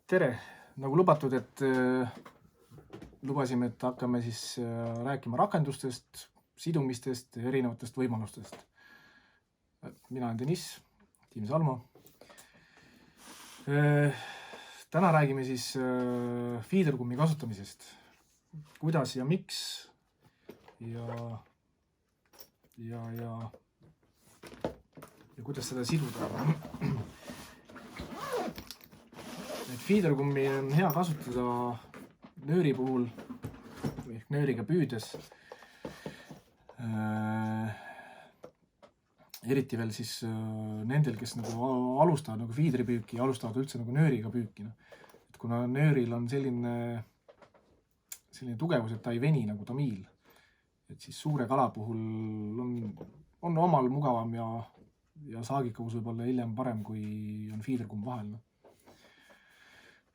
Tere! Nagu lubatud, et lubasime, et hakkame siis rääkima rakendustest, sidumistest ja erinevatest võimalustest. Mina olen Deniss, tiim Salmo. Täna räägime siis feederkummi kasutamisest. Kuidas ja miks ja kuidas seda siduda. Feederkummi on hea kasutada nööri puhul ehk nööriga püüdes. Eriti veel siis nendel, kes nagu alustavad nagu feederipüüki ja alustavad üldse nagu nööriga püüki. Et kuna nööril on selline tugevus, et ta ei veni nagu tamiil, et siis suure kala puhul on omal mugavam ja saagikavus võib olla hiljem parem, kui on feederkumm vahel.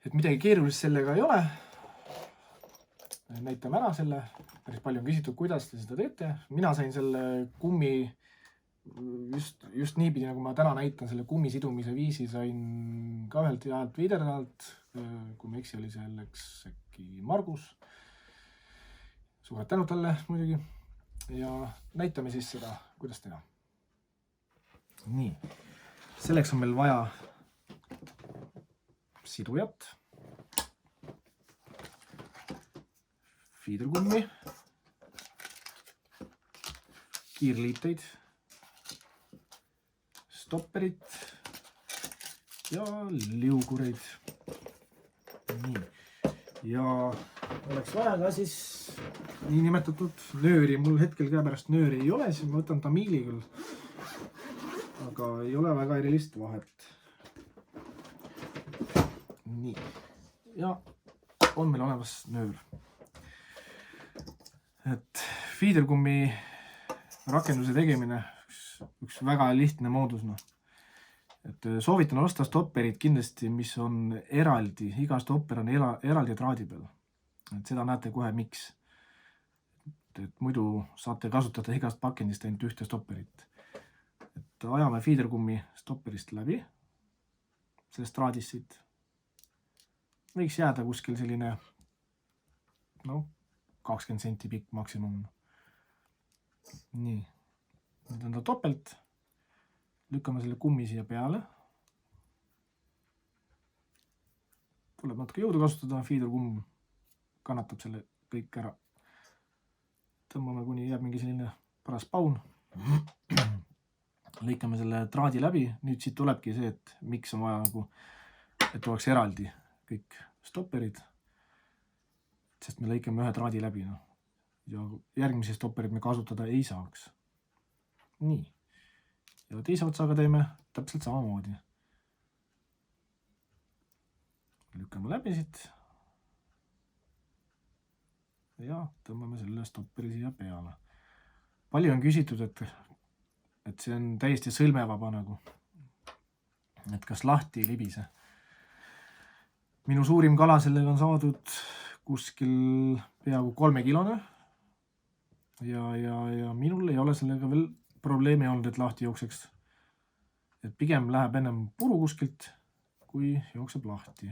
Et midagi keerulist sellega ei ole. Näitame ära selle. Päris palju on küsitud, kuidas te seda teete. Mina sain selle kummi just niipidi, nagu ma täna näitan, selle kummi sidumise viisi sain ka ühelt healt Viiderdalt. Kui ma eksi, oli selleks äkki Margus. Suured tänud talle muidugi. Ja näitame siis seda, kuidas teha. Nii. Selleks on meil vaja sidujat, feederkummi, kiirliiteid, stopperit ja liugureid. Nii. Ja oleks vaja ka siis niinimetatud nööri. Mul hetkel käepärast nööri ei ole, siis ma võtan tamiili küll, aga ei ole väga erilist vahet. Nii. Ja on meil olemas nöör. Et feederkummi rakenduse tegemine üks väga lihtne moodus. Et soovitan osta stopperid kindlasti, mis on eraldi. Iga stopper on eraldi traadi peal. Et seda näete kohe miks. Et muidu saate kasutada igast pakendist ainult ühte stopperit. Et ajame feederkummi stopperist läbi. Sellest traadist siit. Võiks jääda kuskil selline 20 senti pikk maksimum. Nii. Nüüd on ta topelt. Lükkame selle kummi siia peale. Tuleb natuke jõudu kasutada. Feederkumm kannatab selle kõik ära. Tõmbame, kuni jääb mingi selline paras paun. Lõikame selle traadi läbi. Nüüd siit tulebki see, et miks on vaja et oleks eraldi kõik stopperid, sest me lõikame ühe traadi läbi. Ja järgmise stopperid me kasutada ei saaks. Nii. Ja teise otsaga teeme täpselt samamoodi. Lükkame läbi siit. Ja tõmbame selle stopperi siia peale. Palju on küsitud, et see on täiesti sõlmevaba nagu. Et kas lahti ei libise. Minu suurim kala sellega on saadud kuskil peaaegu 3 kilone. Ja minul ei ole sellega veel probleemi olnud, et lahti jookseks. Et pigem läheb ennem puru kuskilt, kui jookseb lahti.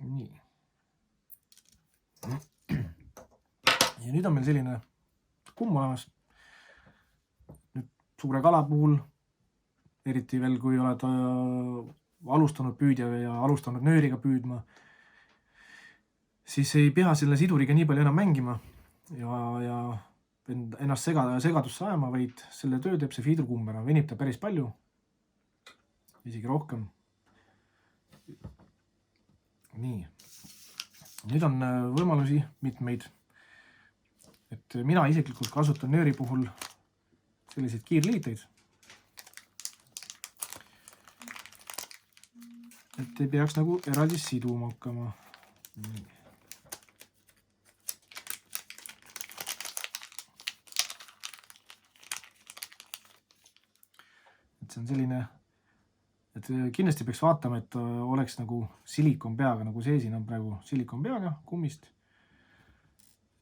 Nii. Ja nüüd on meil selline kumm olemas. Nüüd suure kala puhul, eriti veel kui oled alustanud püüdja ja alustanud nööriga püüdma, siis ei pea selle siduriga nii palju enam mängima ja ennast segadusse ajama, vaid selle töö teeb see feederkumm ära. Venib ta päris palju, isegi rohkem. Nii. Nüüd on võimalusi mitmeid. Et mina isiklikult kasutan nööri puhul selliseid kiirliiteid. Et ei peaks nagu eraldi siduma hakkama. Nii. Et see on selline, et kindlasti peaks vaatama, et oleks nagu silikon peaga, nagu see siin on praegu silikon peaga kummist.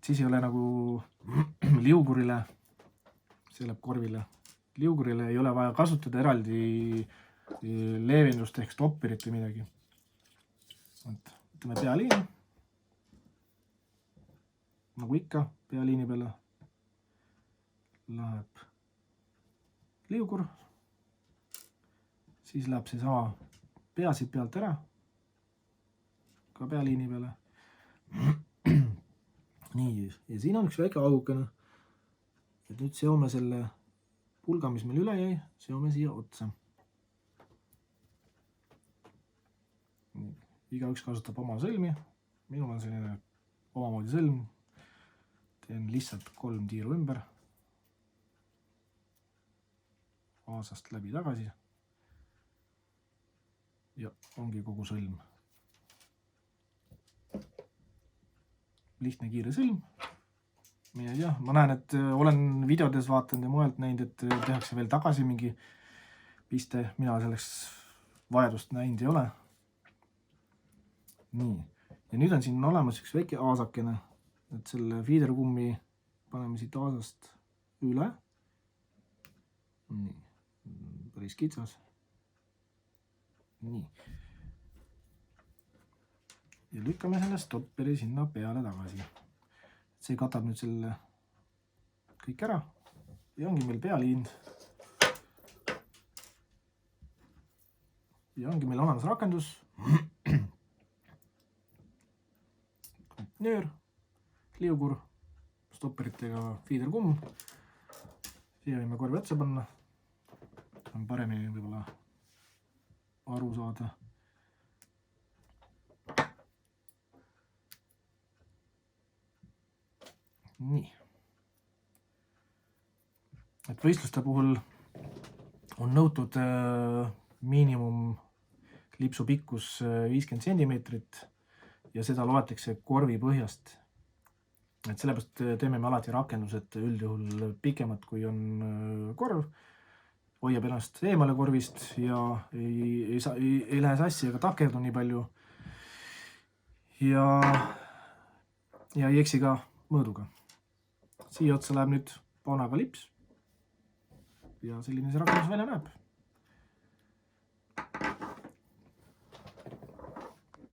Et siis ei ole nagu liugurile, see läheb korvile. Liugurile ei ole vaja kasutada eraldi leevendust ehk stopperit või midagi. Võtame pealiini. Nagu ikka, pealiini peale läheb liugur. Siis läheb see sama pea siit pealt ära. Ka pealiini peale. Nii, ja siin on üks väike augukene. Et nüüd seome selle pulga, mis meil üle jäi, seome siia otsa. Igaüks kasutab oma sõlmi. Minul on selline omamoodi sõlm. Teen lihtsalt 3 tiiru ümber. Aasast läbi tagasi. Ja ongi kogu sõlm. Lihtne kiire sõlm. Mina ei tea, ma näen, et olen videodes vaatanud ja mujalt näinud, et tehakse veel tagasi mingi piste. Mina selleks vajadust näinud ei ole. Nii. Ja nüüd on siin olemas üks väike aasakene. Et selle feederkummi paneme siit aasast üle. Nii. Päris kitsas. Nii. Ja lükkame selle stopperi sinna peale tagasi. See katab nüüd selle kõik ära. Ja ongi meil pealiin. Ja ongi meil olemas rakendus. Nöör, liugur, stopperitega feederkumm. Siia võime korvi otsa panna. On paremini võib-olla aru saada. Nii. Et võistluste puhul on nõutud miinimum lipsu pikkus 50 centimeetrit ja seda loetakse korvi põhjast. Et sellepärast teeme me alati rakendused üldjuhul pikemad, kui on korv. Hoiab ennast eemale korvist ja ei lähe sassi ega takerdu nii palju. Ja ei eksi ka mõõduga. Siia otsa läheb nüüd paunaga lips ja selline see rakendus välja näeb.